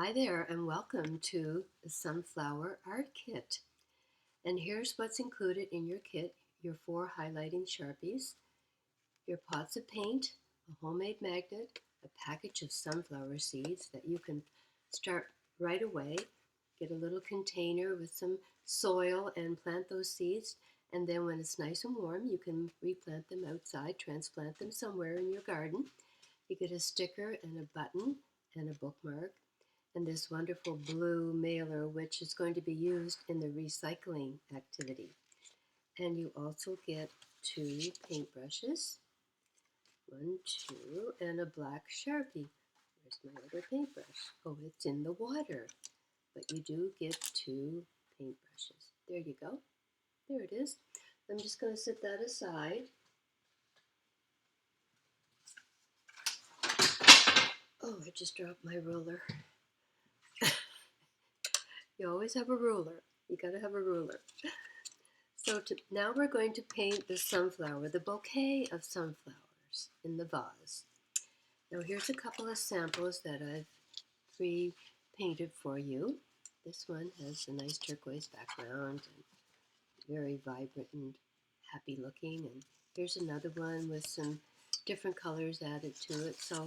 Hi there and welcome to the Sunflower Art Kit. And here's what's included in your kit: your 4 highlighting Sharpies, your pots of paint, a homemade magnet, a package of sunflower seeds that you can start right away. Get a little container with some soil and plant those seeds. And then when it's nice and warm, you can replant them outside, transplant them somewhere in your garden. You get a sticker and a button and a bookmark and this wonderful blue mailer, which is going to be used in the recycling activity. And you also get 2 paintbrushes, 1, 2, and a black Sharpie. Where's my other paintbrush? Oh, it's in the water. But you do get 2 paintbrushes. There you go. There it is. I'm just going to set that aside. Oh, I just dropped my ruler. You always have a ruler. You gotta have a ruler. So now we're going to paint the sunflower, the bouquet of sunflowers in the vase. Now here's a couple of samples that I've pre-painted for you. This one has a nice turquoise background and very vibrant and happy looking. And here's another one with some different colors added to it. So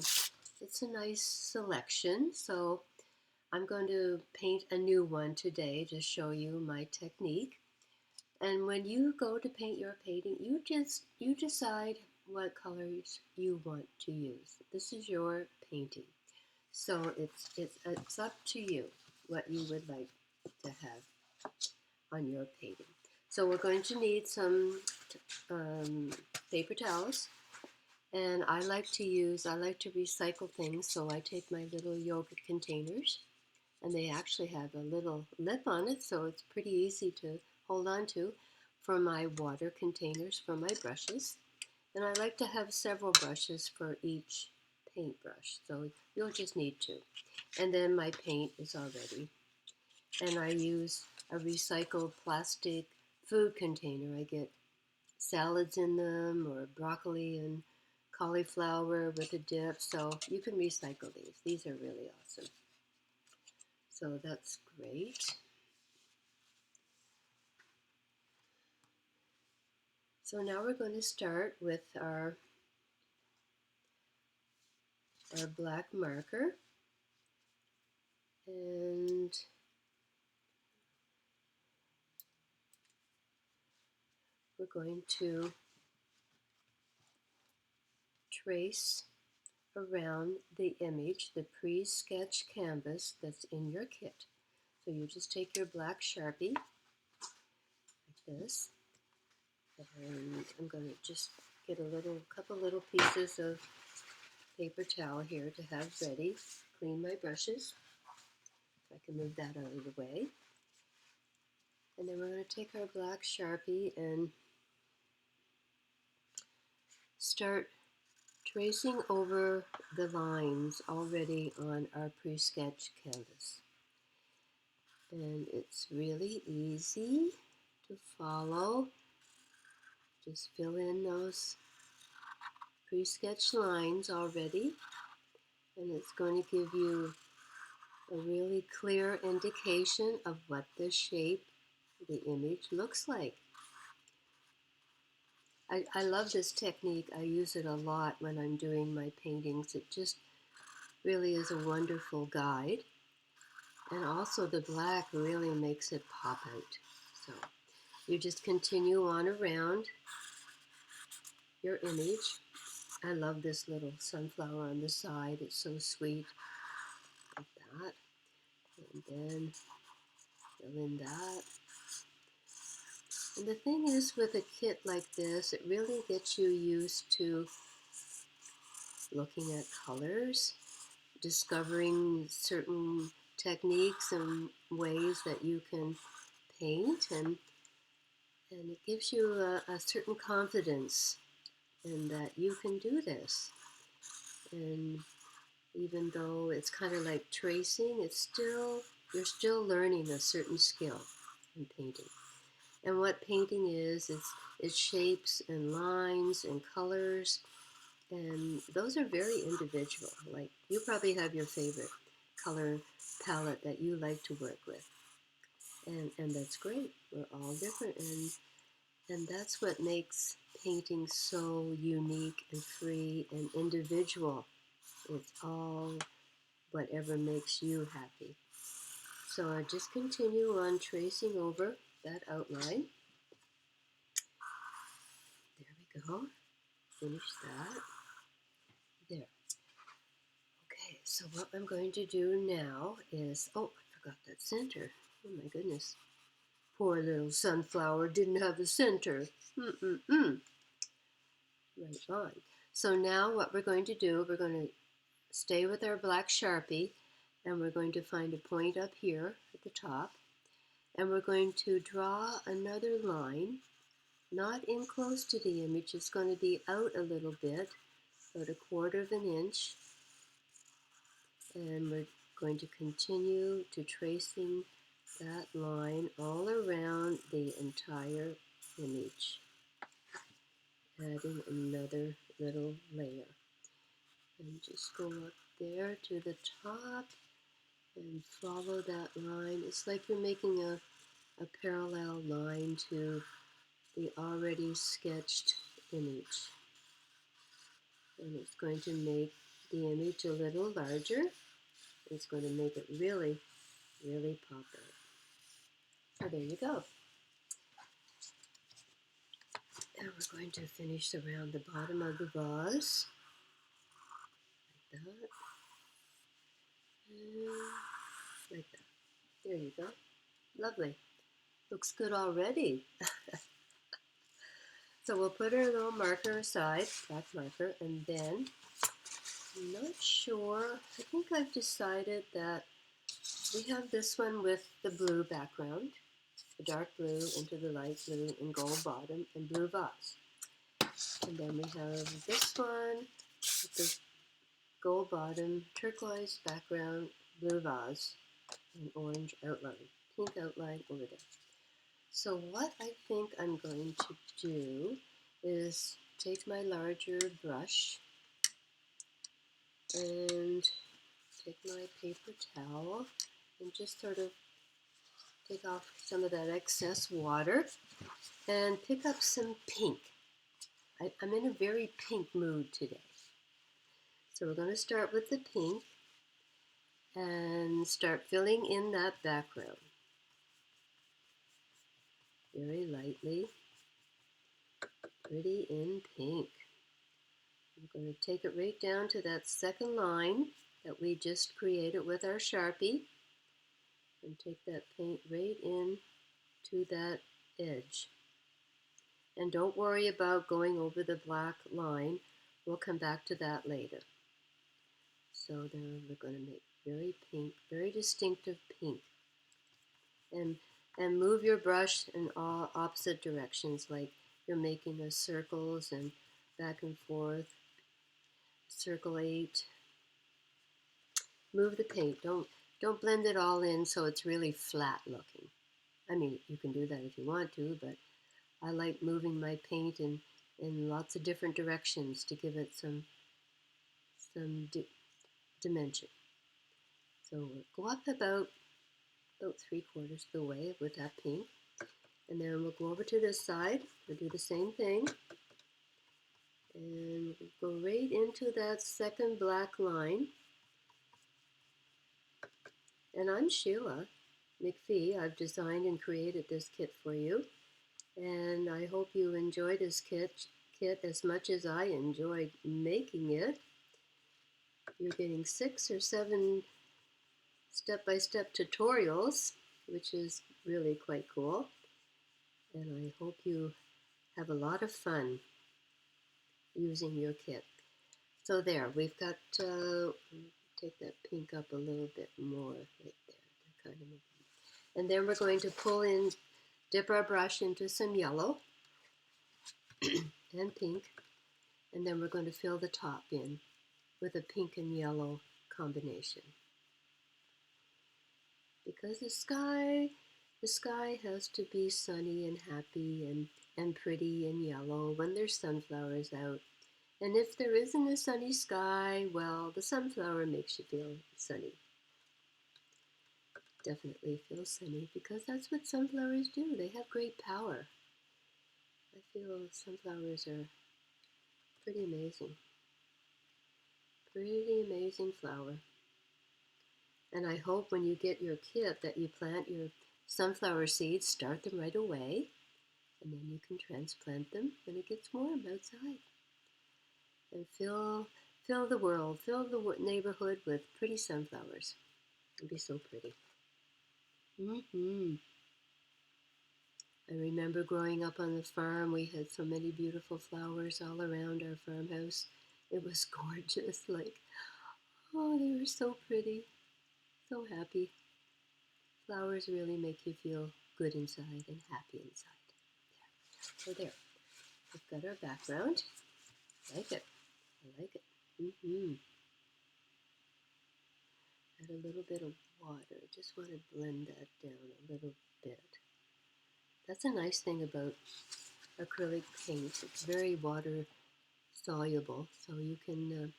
it's a nice selection. So I'm going to paint a new one today to show you my technique. And when you go to paint your painting, you decide what colors you want to use. This is your painting, so it's up to you what you would like to have on your painting. So we're going to need some paper towels, and I like to recycle things. So I take my little yogurt containers, and they actually have a little lip on it, so it's pretty easy to hold on to, for my water containers for my brushes. And I like to have several brushes for each paintbrush, so you'll just need 2. And then my paint is all ready. And I use a recycled plastic food container. I get salads in them, or broccoli and cauliflower with a dip, so you can recycle these. These are really awesome. So that's great. So now we're going to start with our black marker, and we're going to trace around the image, the pre-sketched canvas that's in your kit. So you just take your black Sharpie like this, and I'm going to just get a couple little pieces of paper towel here to have ready. Clean my brushes. I can move that out of the way. And then we're going to take our black Sharpie and start tracing over the lines already on our pre-sketched canvas. And it's really easy to follow. Just fill in those pre-sketched lines already, and it's going to give you a really clear indication of what the shape of the image looks like. I love this technique. I use it a lot when I'm doing my paintings. It just really is a wonderful guide. And also the black really makes it pop out. So you just continue on around your image. I love this little sunflower on the side. It's so sweet, like that. And then fill in that. And the thing is, with a kit like this, it really gets you used to looking at colors, discovering certain techniques and ways that you can paint, and it gives you a certain confidence in that you can do this. And even though it's kind of like tracing, you're still learning a certain skill in painting. And what painting is, it's shapes and lines and colors, and those are very individual. Like, you probably have your favorite color palette that you like to work with. And that's great. We're all different, and that's what makes painting so unique and free and individual. It's all whatever makes you happy. So I just continue on tracing over that outline. There we go. Finish that. There. Okay, so what I'm going to do now is, oh, I forgot that center. Oh my goodness. Poor little sunflower didn't have a center. Mm-mm-mm. Right on. So now what we're going to do, we're going to stay with our black Sharpie, and we're going to find a point up here at the top, and we're going to draw another line, not in close to the image. It's going to be out a little bit, about 1/4 of an inch, and we're going to continue to tracing that line all around the entire image, adding another little layer. And just go up there to the top and follow that line. It's like you're making a parallel line to the already sketched image. And it's going to make the image a little larger. It's going to make it really, really pop out. So there you go. And we're going to finish around the bottom of the vase, like that, and like that. There you go. Lovely. Looks good already. So we'll put our little marker aside, black marker, and then, I'm not sure, I think I've decided that we have this one with the blue background, the dark blue into the light blue and gold bottom and blue vase. And then we have this one with the gold bottom, turquoise background, blue vase, and orange outline, pink outline over there. So what I think I'm going to do is take my larger brush and take my paper towel and just sort of take off some of that excess water and pick up some pink. I'm in a very pink mood today. So we're going to start with the pink and start filling in that background very lightly, pretty in pink. I'm going to take it right down to that second line that we just created with our Sharpie and take that paint right in to that edge. And don't worry about going over the black line. We'll come back to that later. So then we're going to make very pink, very distinctive pink. And move your brush in all opposite directions, like you're making a circles and back and forth. Circle 8. Move the paint. Don't blend it all in so it's really flat looking. I mean, you can do that if you want to, but I like moving my paint in lots of different directions to give it some dimension. So we'll go up about 3/4 of the way with that pink. And then we'll go over to this side. We'll do the same thing. And we'll go right into that second black line. And I'm Sheila McPhee. I've designed and created this kit for you. And I hope you enjoy this kit as much as I enjoyed making it. You're getting 6 or 7 step-by-step tutorials, which is really quite cool. And I hope you have a lot of fun using your kit. So there, we've got, take that pink up a little bit more right there. Kind of, and then we're going to pull in, dip our brush into some yellow and pink, and then we're going to fill the top in with a pink and yellow combination. Because the sky has to be sunny and happy and pretty and yellow when there's sunflowers out. And if there isn't a sunny sky, well, the sunflower makes you feel sunny. definitely feel sunny because that's what sunflowers do. They have great power. I feel sunflowers are pretty amazing. Pretty amazing flower. And I hope when you get your kit that you plant your sunflower seeds, start them right away, and then you can transplant them when it gets warm outside. And fill the world, fill the neighborhood with pretty sunflowers. It'd be so pretty. I remember growing up on the farm, we had so many beautiful flowers all around our farmhouse. It was gorgeous, like, oh, they were so pretty, so happy. Flowers really make you feel good inside and happy inside. So there, we've got our background. I like it. I like it. Add a little bit of water. Just want to blend that down a little bit. That's a nice thing about acrylic paint. It's very water soluble, so you can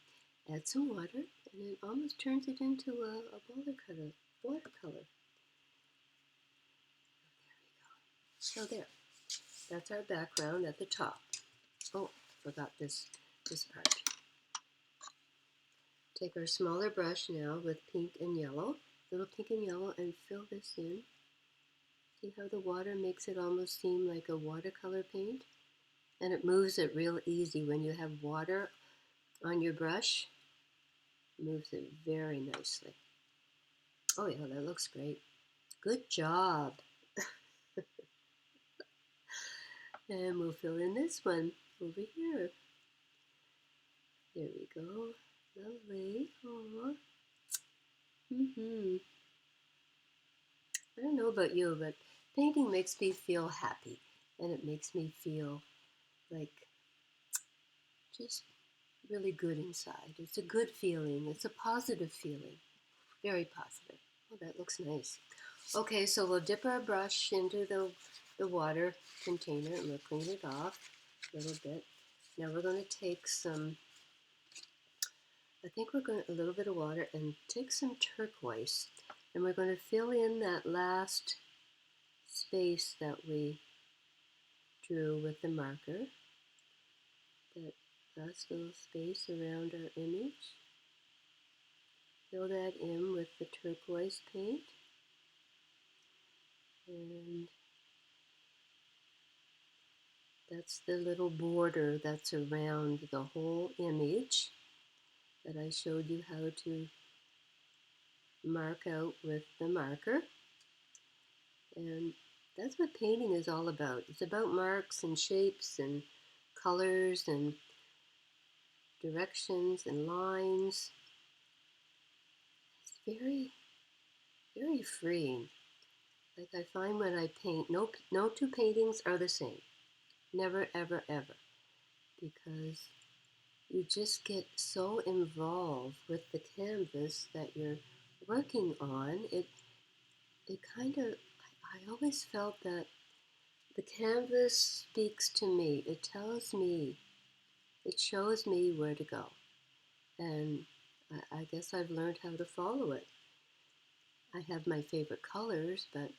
add some water and it almost turns it into a watercolor. Watercolor. So there. That's our background at the top. Oh, forgot this part. Take our smaller brush now with pink and yellow, little pink and yellow, and fill this in. See how the water makes it almost seem like a watercolor paint? And it moves it real easy when you have water on your brush. Moves it very nicely. Oh yeah, that looks great. Good job. And we'll fill in this one over here. There we go. Lovely. Aww. I don't know about you, but painting makes me feel happy. And it makes me feel like just really good inside. It's a good feeling. It's a positive feeling. Very positive. Oh, that looks nice. Okay, so we'll dip our brush into the water container and we'll clean it off a little bit. Now we're going to take some, I think we're going to, a little bit of water and take some turquoise. And we're going to fill in that last space that we drew with the marker. That last little space around our image. Fill that in with the turquoise paint. And that's the little border that's around the whole image that I showed you how to mark out with the marker. And that's what painting is all about. It's about marks and shapes and colors and directions and lines. It's very, very freeing. Like I find when I paint, no two paintings are the same. Never, ever, ever. Because you just get so involved with the canvas that you're working on. It kind of, I always felt that the canvas speaks to me. It tells me, it shows me where to go. And I guess I've learned how to follow it. I have my favorite colors, but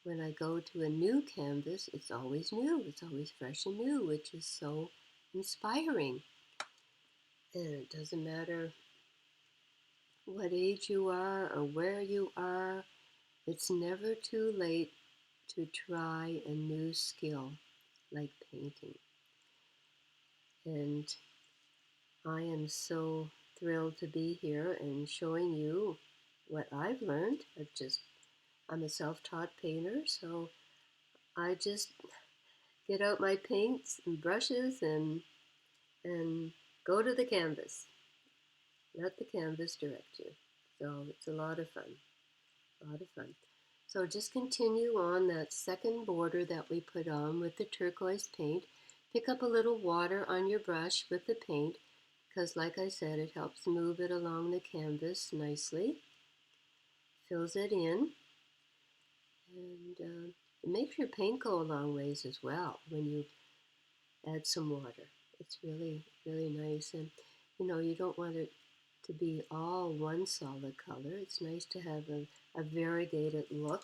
when I go to a new canvas, it's always new. It's always fresh and new, which is so inspiring. And it doesn't matter what age you are or where you are, it's never too late to try a new skill like painting. And I am so thrilled to be here and showing you what I've learned. I'm a self-taught painter, so I just get out my paints and brushes and go to the canvas. Let the canvas direct you. So it's a lot of fun. A lot of fun. So just continue on that second border that we put on with the turquoise paint. Pick up a little water on your brush with the paint because, like I said, it helps move it along the canvas nicely. Fills it in. And it makes your paint go a long ways as well when you add some water. It's really, really nice. And, you know, you don't want it to be all one solid color. It's nice to have a variegated look.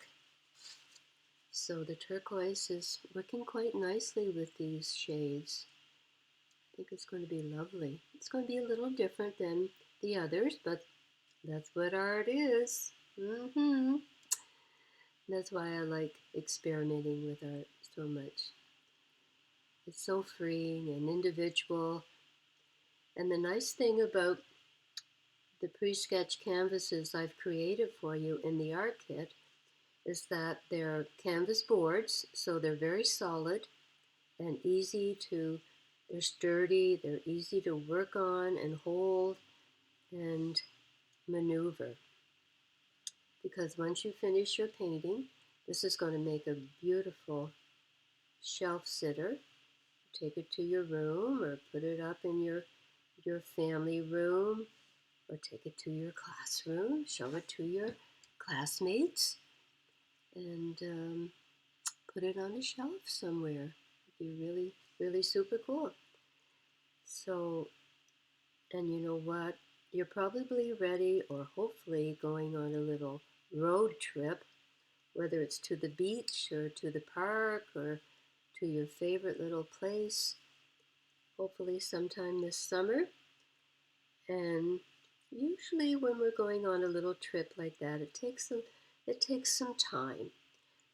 So the turquoise is working quite nicely with these shades. I think it's going to be lovely. It's going to be a little different than the others, but that's what art is. That's why I like experimenting with art so much. It's so freeing and individual. And the nice thing about the pre-sketch canvases I've created for you in the art kit is that they're canvas boards, so they're very solid and they're sturdy, they're easy to work on and hold and maneuver. Because once you finish your painting, this is going to make a beautiful shelf sitter. Take it to your room or put it up in your family room, or take it to your classroom, show it to your classmates, and put it on a shelf somewhere. It'd be really, really super cool. So, and you know what? You're probably ready or hopefully going on a little road trip, whether it's to the beach or to the park or to your favorite little place, hopefully sometime this summer. And usually when we're going on a little trip like that, it takes some time.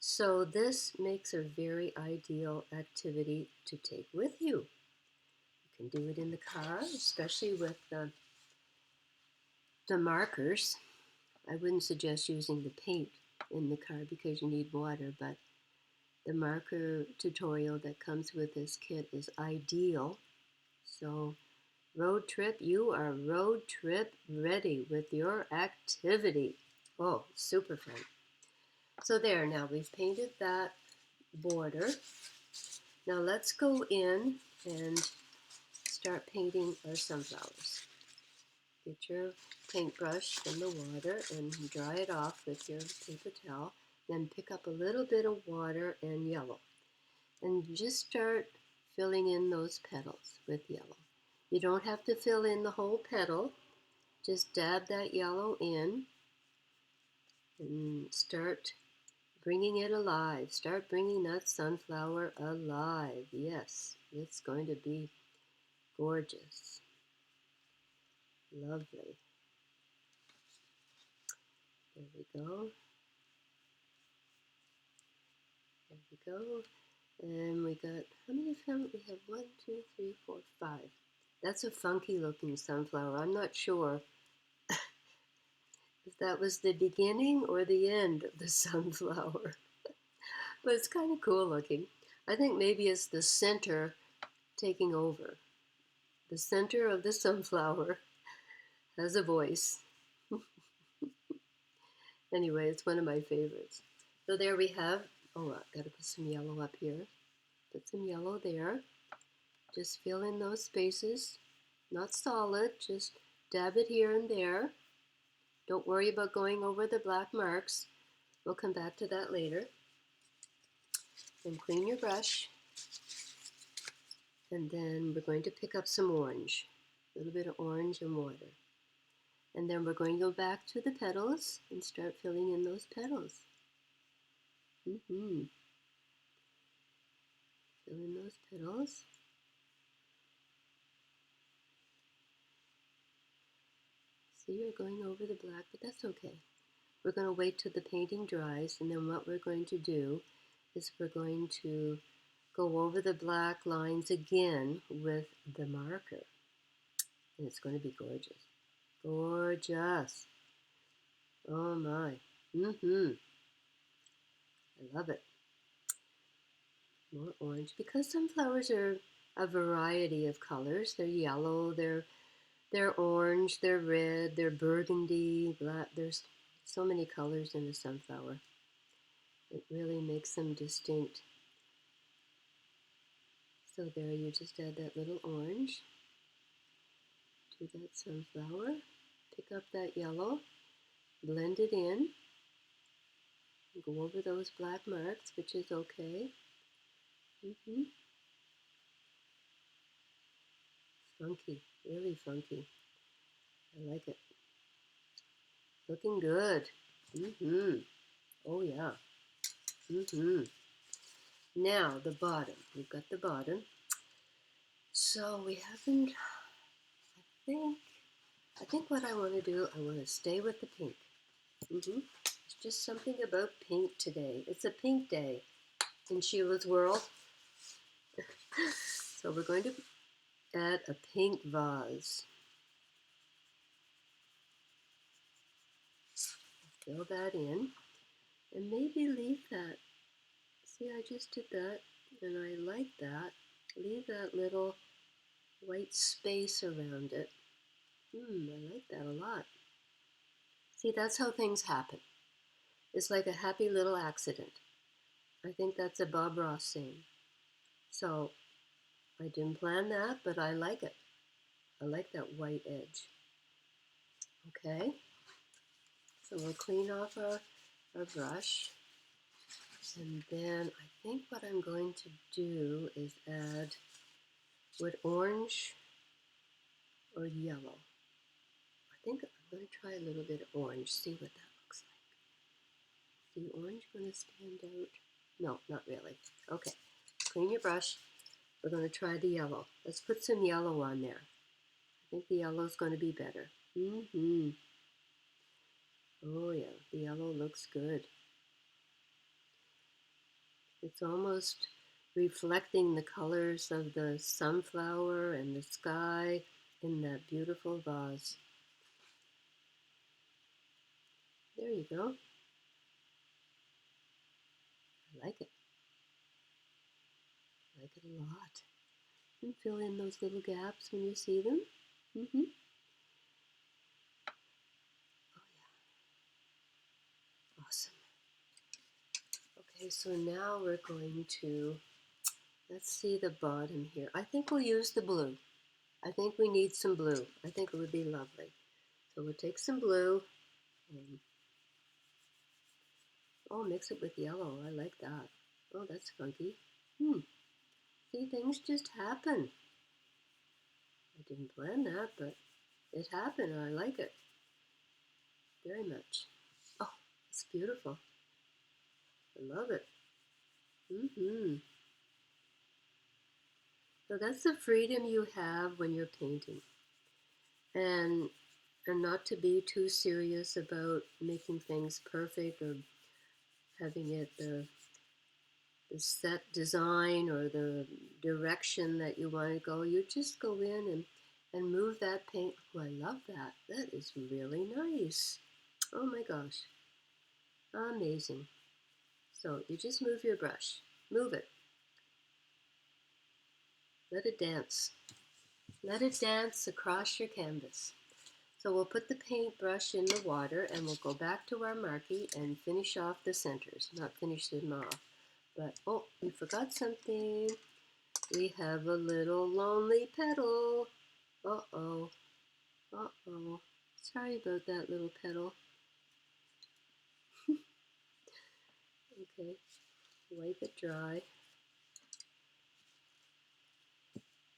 So this makes a very ideal activity to take with you. You can do it in the car, especially with the markers. I wouldn't suggest using the paint in the car because you need water, but the marker tutorial that comes with this kit is ideal. So road trip, you are road trip ready with your activity. Oh, super fun. So there, now we've painted that border. Now let's go in and start painting our sunflowers. Get your paintbrush in the water and dry it off with your paper towel. Then pick up a little bit of water and yellow. And just start filling in those petals with yellow. You don't have to fill in the whole petal. Just dab that yellow in and start bringing it alive. Start bringing that sunflower alive. Yes, it's going to be gorgeous. Lovely. There we go. There we go. And we got, how many found? We have 1, 2, 3, 4, 5. That's a funky looking sunflower. I'm not sure if that was the beginning or the end of the sunflower. But it's kind of cool looking. I think maybe it's the center taking over. The center of the sunflower has a voice. Anyway, it's one of my favorites. So there we have, oh, I've got to put some yellow up here. Put some yellow there. Just fill in those spaces. Not solid, just dab it here and there. Don't worry about going over the black marks. We'll come back to that later. And clean your brush. And then we're going to pick up some orange. A little bit of orange and water. And then we're going to go back to the petals and start filling in those petals. Fill in those petals. See, you're going over the black, but that's okay. We're going to wait till the painting dries, and then what we're going to do is we're going to go over the black lines again with the marker. And it's going to be gorgeous. Gorgeous. Oh my. I love it. More orange. Because sunflowers are a variety of colors. They're yellow, they're orange, they're red, they're burgundy, black. There's so many colors in a sunflower. It really makes them distinct. So there, you just add that little orange to that sunflower. Pick up that yellow, blend it in, go over those black marks, which is okay. Funky, really funky. I like it. Looking good. Mm-hmm. Oh yeah. Mm-hmm. Now the bottom. We've got the bottom. So we haven't, think, I think what I want to do, I want to stay with the pink. Mm-hmm. It's just something about pink today. It's a pink day in Sheila's world. So we're going to add a pink vase. Fill that in and maybe leave that. See, I just did that and I like that. Leave that little white space around it. I like that a lot. See, that's how things happen. It's like a happy little accident. I think that's a Bob Ross saying. So I didn't plan that, but I like it. I like that white edge. Okay, so we'll clean off our brush. And then I think what I'm going to do is add wood orange or yellow. I think I'm going to try a little bit of orange, see what that looks like. Is the orange going to stand out? No, not really. Okay, clean your brush. We're going to try the yellow. Let's put some yellow on there. I think the yellow is going to be better. Oh yeah, the yellow looks good. It's almost reflecting the colors of the sunflower and the sky in that beautiful vase. There you go. I like it. I like it a lot. And fill in those little gaps when you see them. Oh yeah, awesome. Okay, so now we're going to, let's see the bottom here. I think we'll use the blue. I think we need some blue. I think it would be lovely. So we'll take some blue and, oh, mix it with yellow. I like that. Oh, that's funky. See, things just happen. I didn't plan that, but it happened. I like it very much. Oh, it's beautiful. I love it. So that's the freedom you have when you're painting, and not to be too serious about making things perfect or having it the set design or the direction that you want to go. You just go in and move that paint. Oh, I love that. That is really nice. Oh my gosh. Amazing. So you just move your brush. Move it. Let it dance. Let it dance across your canvas. So we'll put the paintbrush in the water and we'll go back to our marquee and finish off the centers. Not finish them off, but oh, we forgot something. We have a little lonely petal. Uh-oh. Uh-oh. Sorry about that little petal. Okay. Wipe it dry.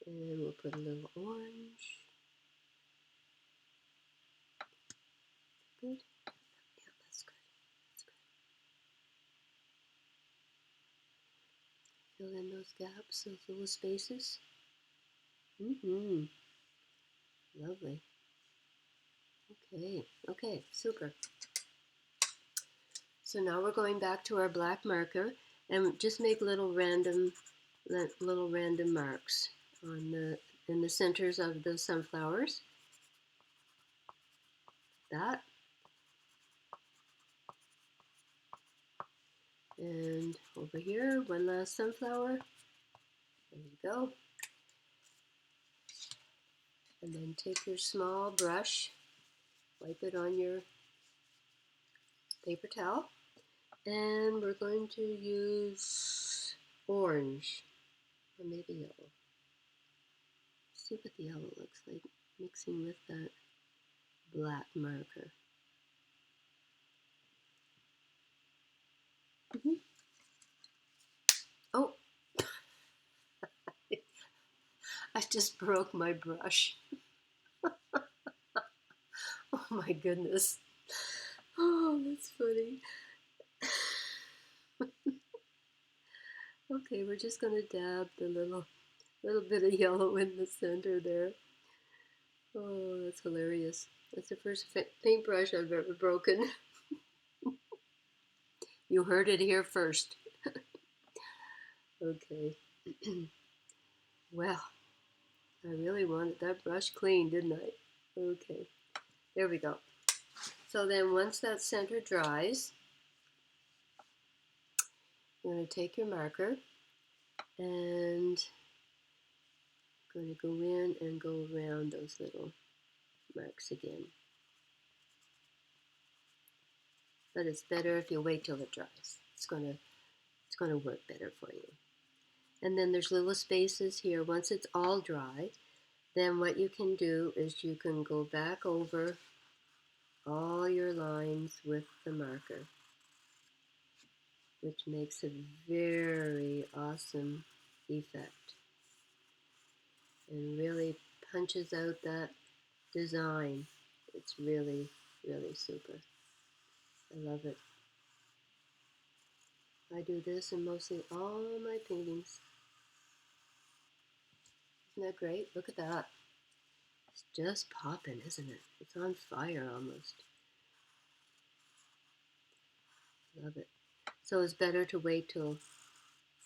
And we'll put a little orange. Good. Yeah, that's good. That's good. Fill in those gaps, those little spaces. Lovely. Okay. Okay, super. So now we're going back to our black marker and just make little random marks on in the centers of the sunflowers. That. And over here, one last sunflower. There you go. And then take your small brush, wipe it on your paper towel, and we're going to use orange or maybe yellow. See what the yellow looks like mixing with that black marker. Oh, I just broke my brush. my goodness. Oh, that's funny. Okay, we're just going to dab the little bit of yellow in the center there. Oh, that's hilarious. That's the first paintbrush I've ever broken. You heard it here first. Okay. Well, I really wanted that brush clean, didn't I? Okay, there we go. So then once that center dries, you're going to take your marker and going to go in and go around those little marks again. But it's better if you wait till it dries. It's going to work better for you. And then there's little spaces here. Once it's all dry, then what you can do is you can go back over all your lines with the marker, which makes a very awesome effect and really punches out that design. It's really, really super. I love it. I do this in mostly all my paintings. Isn't that great? Look at that. It's just popping, isn't it? It's on fire almost. Love it. So it's better to wait till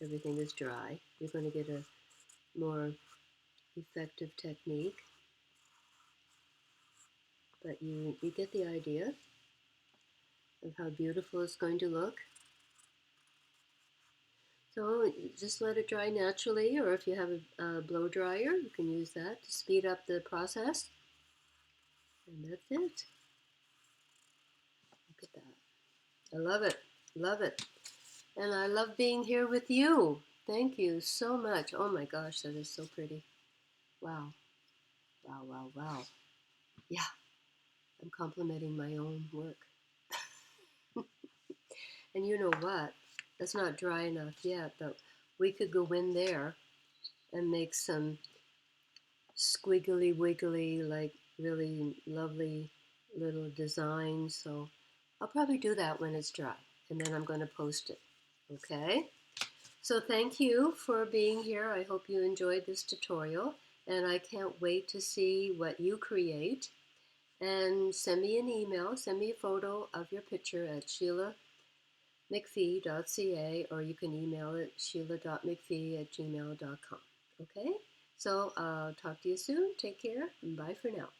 everything is dry. You're going to get a more effective technique. But you get the idea of how beautiful it's going to look. So just let it dry naturally, or if you have a blow dryer, you can use that to speed up the process. And that's it. Look at that. I love it. Love it. And I love being here with you. Thank you so much. Oh my gosh, that is so pretty. Wow. Wow, wow, wow. Yeah, I'm complimenting my own work. And you know what? That's not dry enough yet, but we could go in there and make some squiggly wiggly, like really lovely little designs. So I'll probably do that when it's dry, and then I'm going to post it. Okay? So thank you for being here. I hope you enjoyed this tutorial, and I can't wait to see what you create. And send me an email, send me a photo of your picture at sheilamcphee.ca, or you can email it sheila.mcphee@gmail.com. Okay? So I'll talk to you soon. Take care. Bye for now.